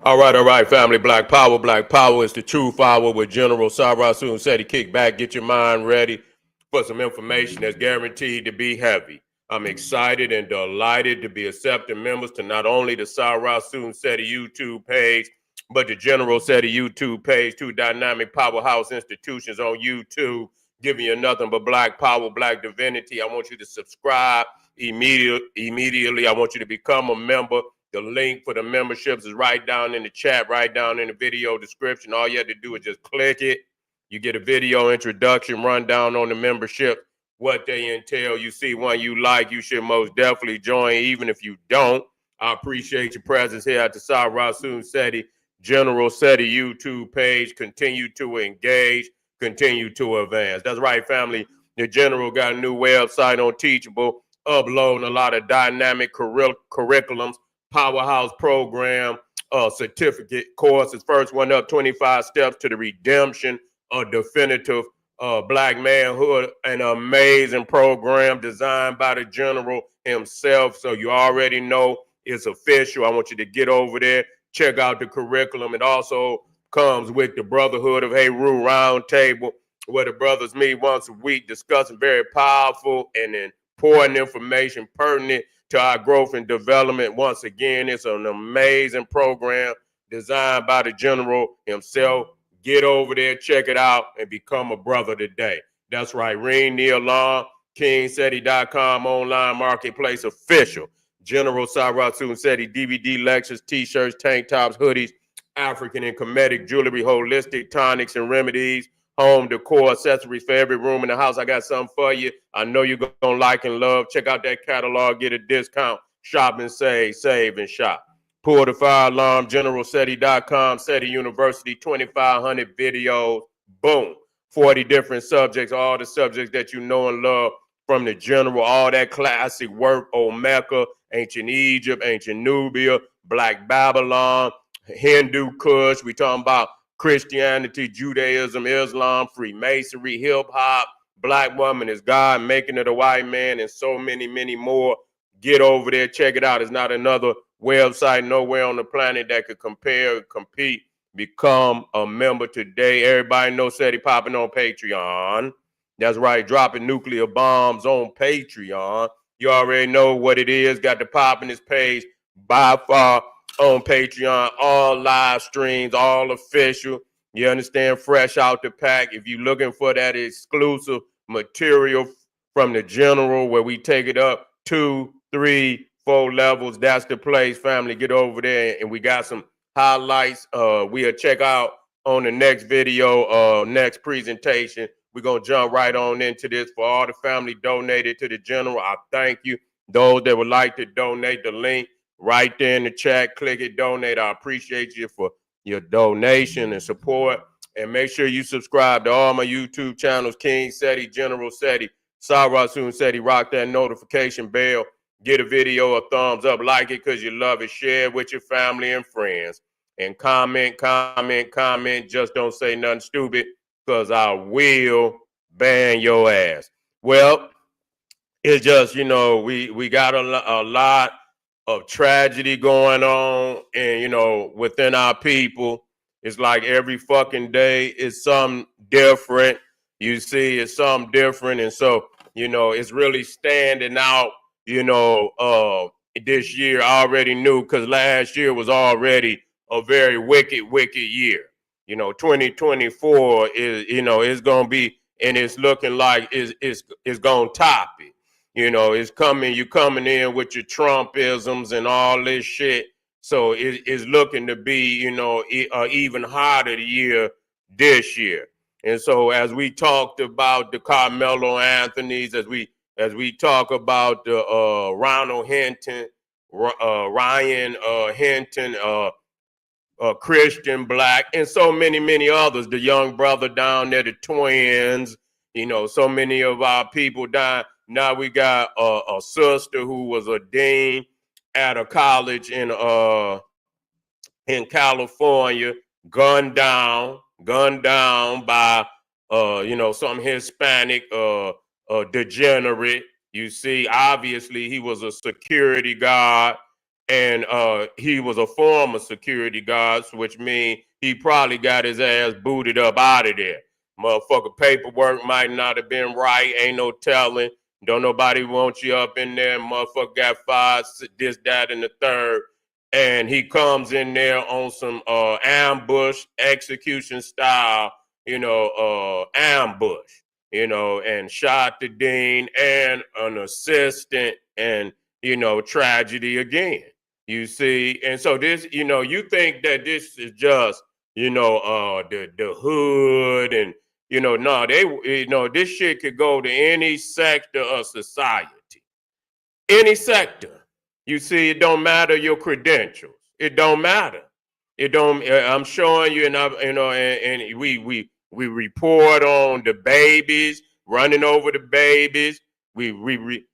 All right, family. Black Power is the true power with General Sarah Soon said he kick back, get your mind ready for some information that's guaranteed to be heavy. I'm excited and delighted to be accepting members to not only the Sarah Soon said YouTube page, but the General said YouTube page, two dynamic powerhouse institutions on YouTube, giving you nothing but black power, black divinity. I want you to subscribe immediately. I want you to become a member. The link for the memberships is right down in the chat, right down in the video description. All you have to do is just click it. You get a video introduction, rundown on the membership, what they entail. You see one you like, you should most definitely join. Even if you don't, I appreciate your presence here at the Sarah Soon Seti General Seti YouTube page. Continue to engage, continue to advance. That's right, family. The General got a new website on Teachable, uploading a lot of dynamic curriculums, powerhouse program, certificate courses. First one up, 25 steps to the redemption of definitive black manhood. An amazing program designed by the General himself. So you already know it's official. I want you to get over there, check out the curriculum. It also comes with the Brotherhood of Heru Roundtable, where the brothers meet once a week discussing very powerful and important information pertinent to our growth and development. Once again, it's an amazing program designed by the General himself. Get over there, check it out, and become a brother today. That's right. Ring the alarm. KingSeti.com online marketplace official. General Saratun Seti DVD lectures, t-shirts, tank tops, hoodies, African and Kemetic jewelry, holistic tonics and remedies, home decor, accessories for every room in the house. I got something for you. I know you're going to like and love. Check out that catalog, get a discount. Shop and save and shop. Pull the fire alarm, generalseti.com, SETI University, 2,500 videos. Boom. 40 different subjects, all the subjects that you know and love from the General, all that classic work, Omeka, ancient Egypt, ancient Nubia, Black Babylon, Hindu Kush. We talking about Christianity, Judaism, Islam, Freemasonry, hip hop, Black woman is God, making it a white man, and so many, many more. Get over there, check it out. It's not another website nowhere on the planet that could compare, compete. Become a member today. Everybody knows SETI popping on Patreon. That's right, dropping nuclear bombs on Patreon. You already know what it is. Got the pop in this page by far on Patreon. All live streams, all official. You understand? Fresh out the pack. If you're looking for that exclusive material from the General, where we take it up 2, 3, 4 levels, that's the place, family. Get over there, and we got some highlights. We'll check out on the next video, next presentation. We're going to jump right on into this. For all the family donated to the General, I thank you. Those that would like to donate, the link right there in the chat, click it, donate. I appreciate you for your donation and support. And make sure you subscribe to all my YouTube channels, King Seti, General Seti, Sarah Soon Seti. Rock that notification bell. Get a video a thumbs up, like it because you love it, share it with your family and friends. And comment. Just don't say nothing stupid, because I will ban your ass. Well, it's just, we got a lot of tragedy going on, and, within our people. It's like every fucking day is something different. You see, it's something different. And so, it's really standing out, this year. I already knew, because last year was already a very wicked year. 2024 is going to be, and it's looking like it's going to top it. It's coming, you coming in with your Trumpisms and all this shit. So it's looking to be, even harder year this year. And so as we talked about the Carmelo Anthony's, as we talk about the Ronald Hinton, Ryan Hinton, Christian Black, and so many others. The young brother down there, the twins. So many of our people died. Now we got a sister who was a dean at a college in California, gunned down by some Hispanic degenerate. You see, obviously he was a security guard, and he was a former security guard, which means he probably got his ass booted up out of there. Motherfucker, paperwork might not have been right. Ain't no telling. Don't nobody want you up in there. Motherfucker got fired, this, that, and the third. And he comes in there on some ambush execution style, ambush, and shot the dean and an assistant, and tragedy again. You see, and so this, you think that this is just, the hood, and no, this shit could go to any sector of society, any sector. You see, it don't matter your credentials. It don't matter. It don't. I'm showing you, and and we report on the babies running over the babies. We reporting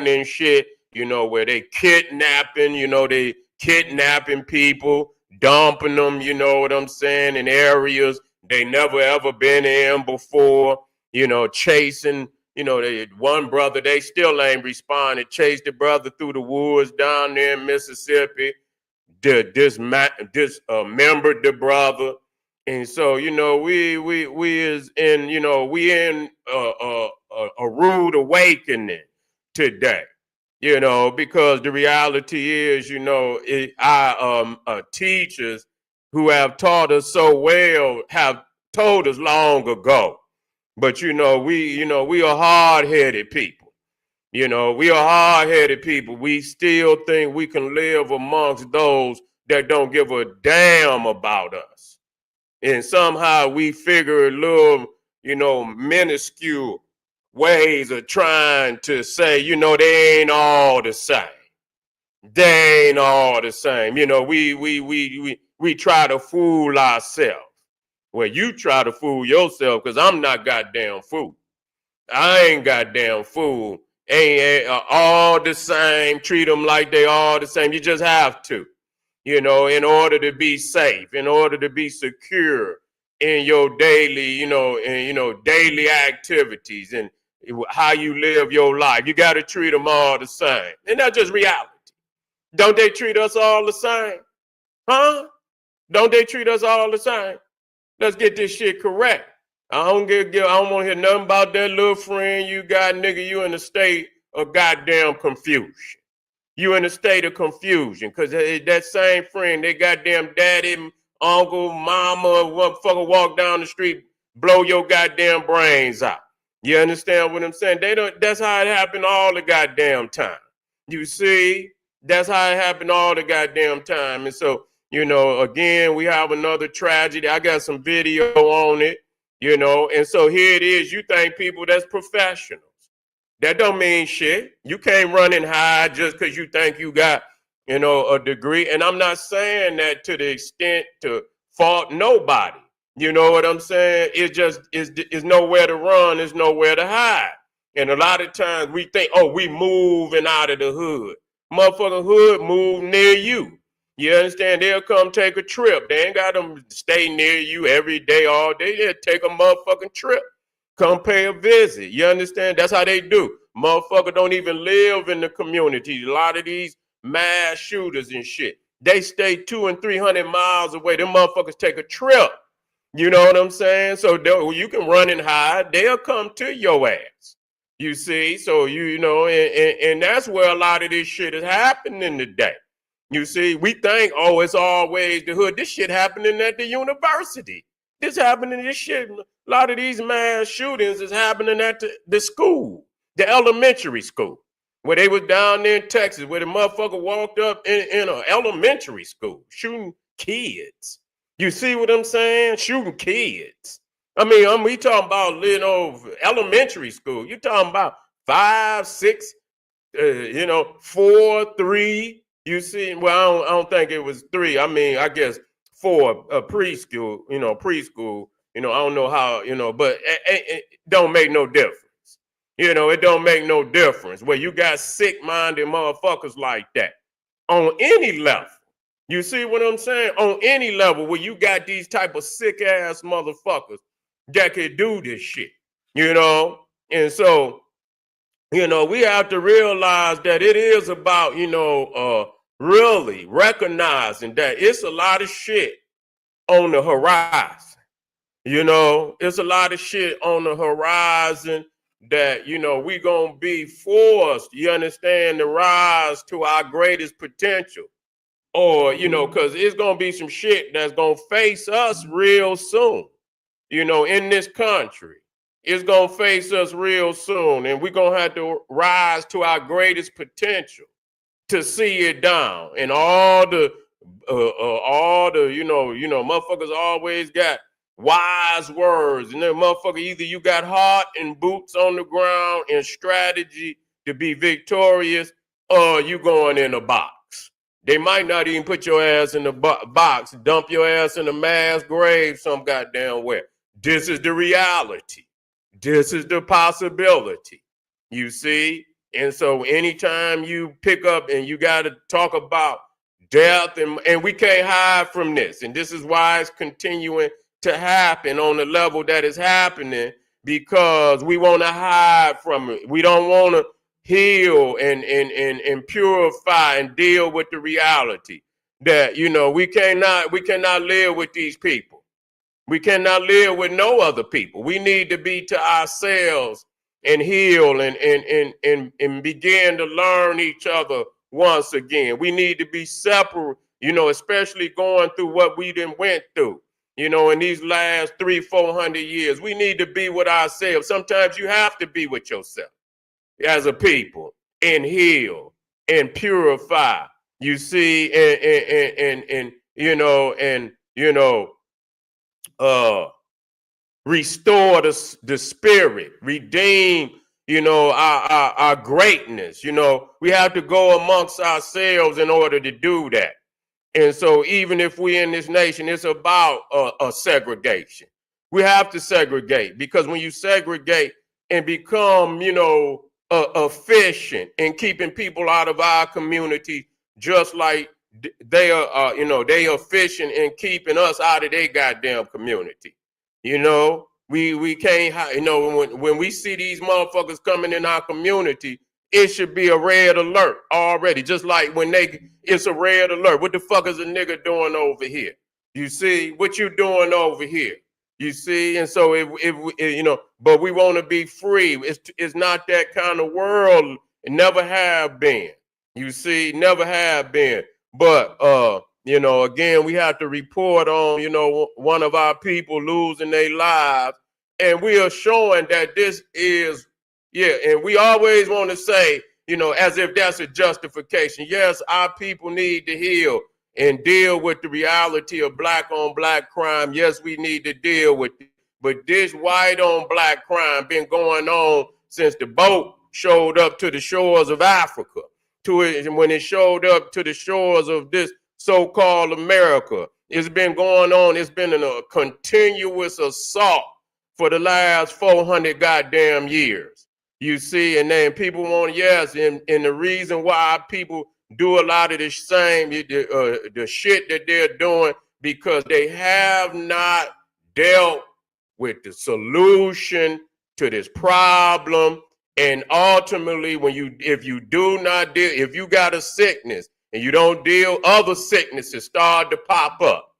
and shit. Where they kidnapping. They kidnapping people, dumping them. You know what I'm saying, in areas they never ever been in before. Chasing. One brother, they still ain't responded. Chased the brother through the woods down there in Mississippi. Dismembered the brother, and so we is in we in a rude awakening today. Because the reality is, our teachers who have taught us so well have told us long ago. But we are hard-headed people. We are hard-headed people. We still think we can live amongst those that don't give a damn about us. And somehow we figure little, minuscule ways of trying to say, they ain't all the same. They ain't all the same. We try to fool ourselves. Well, you try to fool yourself, because I'm not goddamn fool. I ain't goddamn fool. Ain't all the same. Treat them like they all the same. You just have to, in order to be safe, in order to be secure in your daily, daily activities and how you live your life. You got to treat them all the same. And that's just reality. Don't they treat us all the same? Huh? Don't they treat us all the same? Let's get this shit correct. I don't want to hear nothing about that little friend you got, nigga. You in a state of goddamn confusion. You in a state of confusion, because that same friend, they goddamn daddy, uncle, mama, motherfucker walk down the street, blow your goddamn brains out. You understand what I'm saying? That's how it happened all the goddamn time. You see? That's how it happened all the goddamn time. And so, again, we have another tragedy. I got some video on it. And so here it is. You think people that's professionals. That don't mean shit. You can't run and hide just because you think you got, a degree. And I'm not saying that to the extent to fault nobody. You know what I'm saying? It's just, it's nowhere to run. It's nowhere to hide. And a lot of times we think, oh, we moving out of the hood. Motherfucking hood move near you. You understand? They'll come take a trip. They ain't got them stay near you every day, all day. They'll take a motherfucking trip. Come pay a visit. You understand? That's how they do. Motherfucker don't even live in the community. A lot of these mass shooters and shit, they stay 200 and 300 miles away. Them motherfuckers take a trip. You know what I'm saying? So you can run and hide. They'll come to your ass. You see? So, and that's where a lot of this shit is happening today. You see, we think, oh, it's always the hood. This shit happening at the university. This happening, this shit, a lot of these mass shootings is happening at the school, the elementary school, where they was down there in Texas, where the motherfucker walked up in an elementary school, shooting kids. You see what I'm saying? Shooting kids. I mean, we talking about, elementary school. You talking about 5, 6, 4, 3. You see, well, I don't think it was 3. I mean, I guess 4, preschool, preschool. I don't know how, but it don't make no difference. It don't make no difference where you got sick-minded motherfuckers like that on any level. You see what I'm saying? On any level where you got these type of sick-ass motherfuckers that could do this shit, And so, we have to realize that it is about, really recognizing that it's a lot of shit on the horizon. It's a lot of shit on the horizon that, we going to be forced, you understand, to rise to our greatest potential. Or, because it's going to be some shit that's going to face us real soon, in this country. It's going to face us real soon. And we're going to have to rise to our greatest potential to see it down. And all the, motherfuckers always got wise words. And then motherfucker, either you got heart and boots on the ground and strategy to be victorious, or you going in a box. They might not even put your ass in the box, dump your ass in a mass grave some goddamn where. This is the reality. This is the possibility. You see? And so anytime you pick up and you got to talk about death, and we can't hide from this. And this is why it's continuing to happen on the level that is happening, because we want to hide from it. We don't want to heal and purify and deal with the reality that, we cannot live with these people. We cannot live with no other people. We need to be to ourselves and heal and begin to learn each other once again. We need to be separate, especially going through what we done went through, in these last 300-400 years. We need to be with ourselves. Sometimes you have to be with yourself as a people and heal and purify, you see, restore the spirit, redeem, our greatness. We have to go amongst ourselves in order to do that. And so even if we in this nation, it's about a segregation. We have to segregate, because when you segregate and become, efficient in keeping people out of our community, just like they are, they are efficient in keeping us out of their goddamn community. We can't, when we see these motherfuckers coming in our community, it should be a red alert already. Just like when it's a red alert. What the fuck is a nigga doing over here? You see, what you doing over here? You see, and so if but we want to be free. It's not that kind of world. It never have been. You see, never have been. But again, we have to report on one of our people losing their lives, and we are showing that this is and we always want to say, as if that's a justification. Yes, our people need to heal and deal with the reality of black on black crime. Yes, we need to deal with it. But this white on black crime been going on since the boat showed up to the shores of Africa, when it showed up to the shores of this so-called America. It's been going on. It's been a continuous assault for the last 400 goddamn years. You see, and then people want, yes, and the reason why people do a lot of the same, the shit that they're doing, because they have not dealt with the solution to this problem. And ultimately, if you do not deal, if you got a sickness and you don't deal, other sicknesses start to pop up.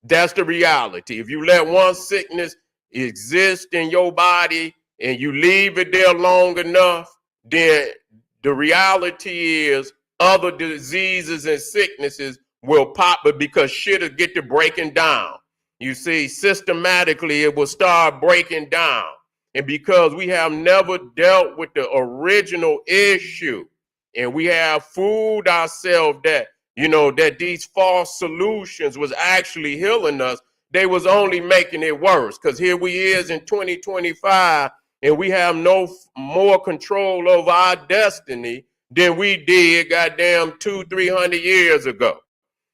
That's the reality. If you let one sickness exist in your body and you leave it there long enough, then the reality is other diseases and sicknesses will pop up, because shit will get to breaking down. You see, systematically it will start breaking down. And because we have never dealt with the original issue, and we have fooled ourselves that, that these false solutions was actually healing us, they was only making it worse. Because here we is in 2025, and we have no more control over our destiny than we did goddamn 200-300 years ago.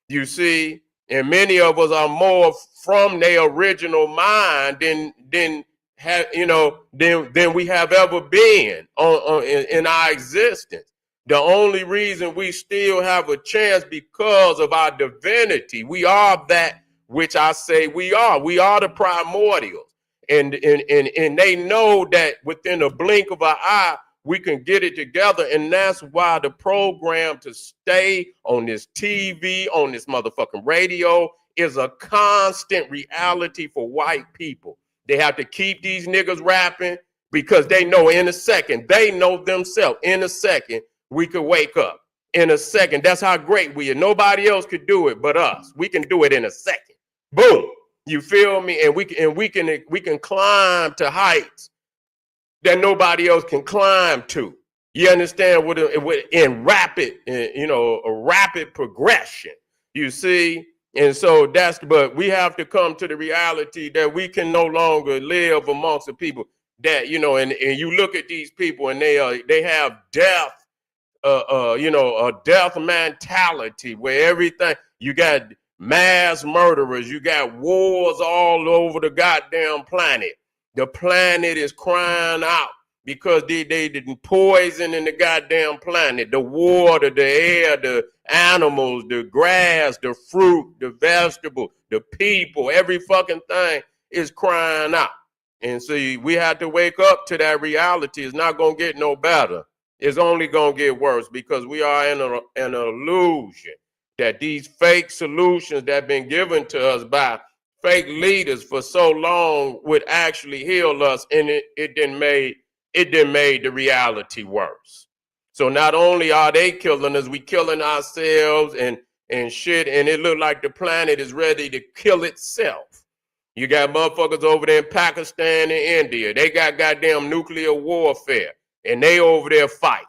You see, and many of us are more from their original mind than we have ever been in our existence. The only reason we still have a chance because of our divinity. We are that which I say we are. We are the primordials. And they know that within a blink of an eye, we can get it together. And that's why the program to stay on this TV, on this motherfucking radio, is a constant reality for white people. They have to keep these niggas rapping because they know in a second, they know themselves, in a second, we could wake up. In a second, that's how great we are. Nobody else could do it but us. We can do it in a second. Boom. You feel me? And we can climb to heights that nobody else can climb to. You understand? In rapid, a rapid progression. You see? And so but we have to come to the reality that we can no longer live amongst the people that, and you look at these people and they have death, a death mentality where everything, you got mass murderers, you got wars all over the goddamn planet. The planet is crying out because they didn't poison in the goddamn planet, the water, the air, the animals, the grass, the fruit, the vegetable, the people, every fucking thing is crying out. And see, we have to wake up to that reality. It's not going to get no better. It's only going to get worse because we are in an illusion that these fake solutions that have been given to us by fake leaders for so long would actually heal us, and it didn't made the reality worse. So not only are they killing us, we killing ourselves and shit, and it look like the planet is ready to kill itself. You got motherfuckers over there in Pakistan and India. They got goddamn nuclear warfare, and they over there fighting.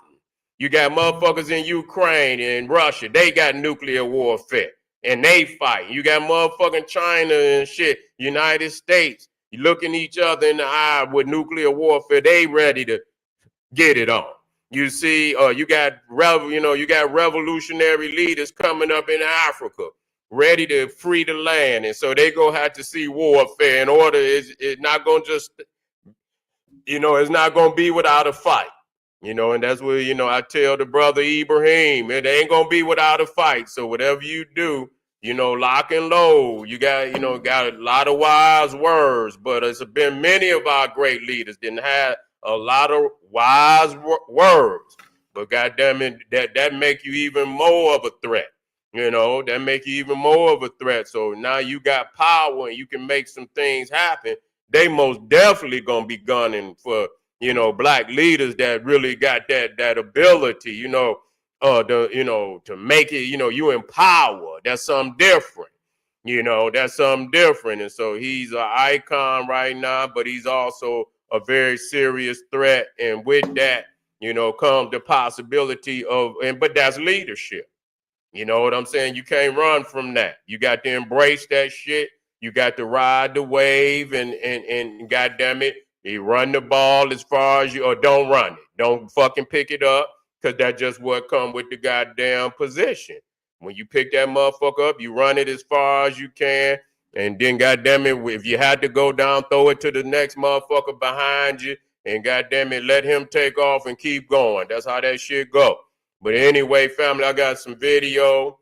You got motherfuckers in Ukraine and Russia. They got nuclear warfare, and they fight. You got motherfucking China and shit, United States. You looking each other in the eye with nuclear warfare. They ready to get it on. You see, you got revolutionary leaders coming up in Africa, ready to free the land, and so they go have to see warfare in order. It's not gonna just, it's not gonna be without a fight. And that's where, I tell the brother Ibrahim, it ain't gonna be without a fight. So whatever you do, lock and load. You got, got a lot of wise words, but it's been many of our great leaders didn't have a lot of wise words. But goddamn it, that make you even more of a threat. That make you even more of a threat. So now you got power and you can make some things happen. They most definitely gonna be gunning for, black leaders that really got that ability, to make it, you empower. That's something different. That's something different. And so he's an icon right now, but he's also a very serious threat. And with that, comes the possibility but that's leadership. You know what I'm saying? You can't run from that. You got to embrace that shit. You got to ride the wave and goddamn it, you run the ball as far as or don't run it. Don't fucking pick it up, because that's just what come with the goddamn position. When you pick that motherfucker up, you run it as far as you can, and then goddamn it, if you had to go down, throw it to the next motherfucker behind you, and goddamn it, let him take off and keep going. That's how that shit go. But anyway, family, I got some video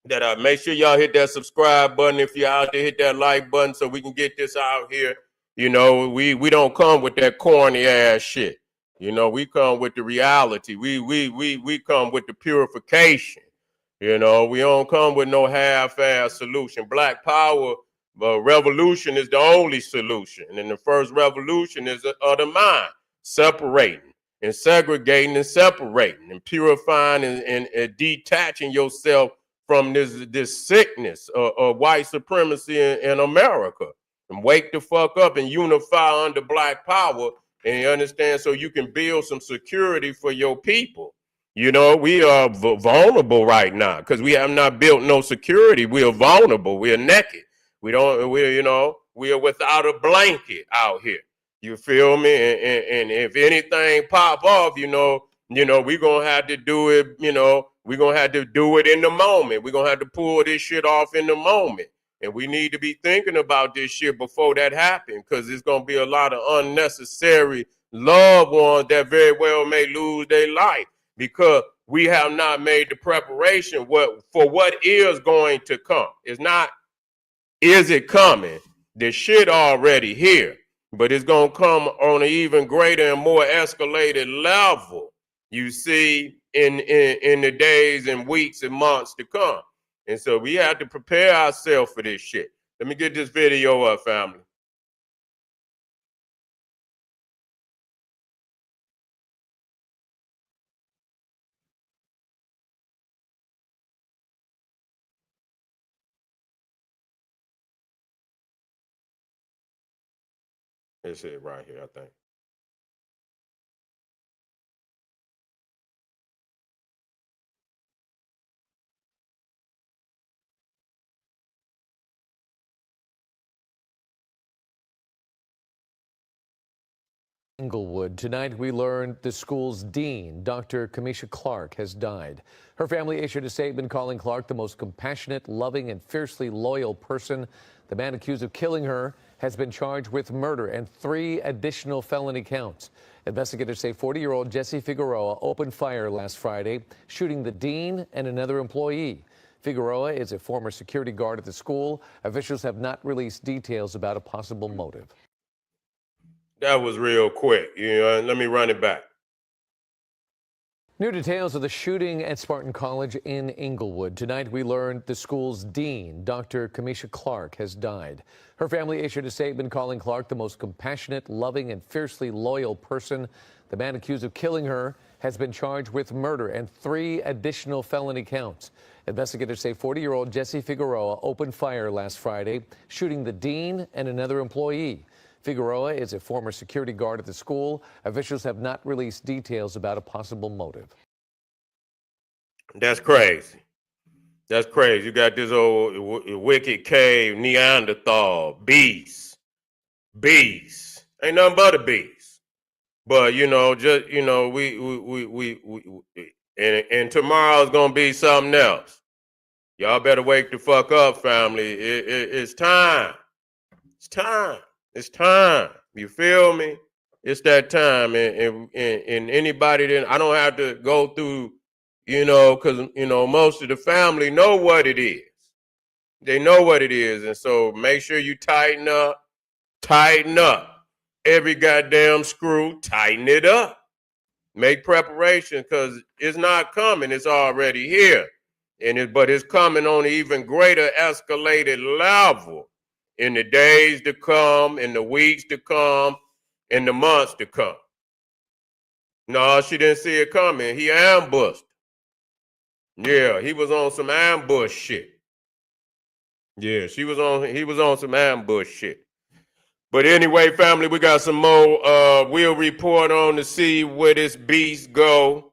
that I make sure y'all hit that subscribe button. If you're out there, hit that like button so we can get this out here. We don't come with that corny ass shit. We come with the reality. We come with the purification. We don't come with no half-ass solution. Black power revolution is the only solution. And the first revolution is of the mind, separating and segregating and separating and purifying and detaching yourself from this sickness of white supremacy in America. And wake the fuck up and unify under black power, and you understand, so you can build some security for your people. We are vulnerable right now because we have not built no security. We are vulnerable. We are naked. We are without a blanket out here. You feel me? And if anything pop off, we're gonna have to do it, we're gonna have to do it in the moment. We're gonna have to pull this shit off in the moment. And we need to be thinking about this shit before that happens, because there's gonna be a lot of unnecessary loved ones that very well may lose their life because we have not made the preparation for what is going to come. It's not, is it coming? The shit already here. but it's going to come on an even greater and more escalated level, you see, in the days and weeks and months to come. And so we have to prepare ourselves for this shit. Let me get this video up, family. It's it right here, I think. Inglewood. Tonight, we learned the school's dean, Dr. Kamisha Clark, has died. Her family issued a statement calling Clark the most compassionate, loving, and fiercely loyal person. The man accused of killing her has been charged with murder and 3 additional felony counts. Investigators say 40-year-old Jesse Figueroa opened fire last Friday, shooting the dean and another employee. Figueroa is a former security guard at the school. Officials have not released details about a possible motive. That was real quick. Let me run it back. New details of the shooting at Spartan College in Inglewood. Tonight, we learned the school's dean, Dr. Kamisha Clark, has died. Her family issued a statement calling Clark the most compassionate, loving, and fiercely loyal person. The man accused of killing her has been charged with murder and 3 additional felony counts. Investigators say 40-year-old Jesse Figueroa opened fire last Friday, shooting the dean and another employee. Figueroa is a former security guard at the school. Officials have not released details about a possible motive. That's crazy. That's crazy. You got this old wicked cave Neanderthal beast. Ain't nothing but a beast. But and tomorrow's gonna be something else. Y'all better wake the fuck up, family. It's time. It's time. It's time. You feel me? It's that time. And anybody that I don't have to go through, because, most of the family know what it is. They know what it is. And so make sure you tighten up. Every goddamn screw, tighten it up. Make preparation because it's not coming. It's already here. But it's coming on an even greater escalated level in the days to come, in the weeks to come, in the months to come. No, she didn't see it coming. He ambushed. Yeah, he was on some ambush shit. Yeah, he was on some ambush shit. But anyway, family, we got some more. We'll report on to see where this beast go.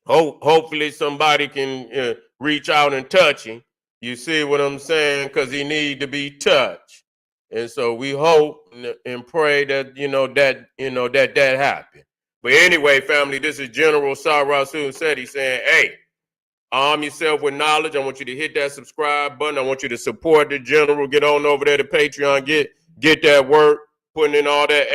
Hopefully somebody can reach out and touch him. You see what I'm saying? Because he need to be touched. And so we hope and pray that, that happen. But anyway, family, this is General Sarasun Seti saying, hey, arm yourself with knowledge. I want you to hit that subscribe button. I want you to support the general. Get on over there to Patreon. Get that work, putting in all that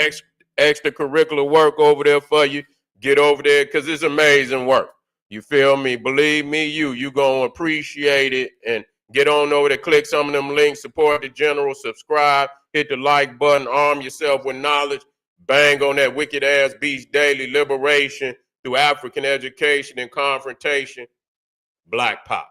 extracurricular work over there for you. Get over there because it's amazing work. You feel me? Believe me, you going to appreciate it. And get on over there, click some of them links, support the general, subscribe, hit the like button, arm yourself with knowledge, bang on that wicked ass beast daily liberation through African education and confrontation. Black Power.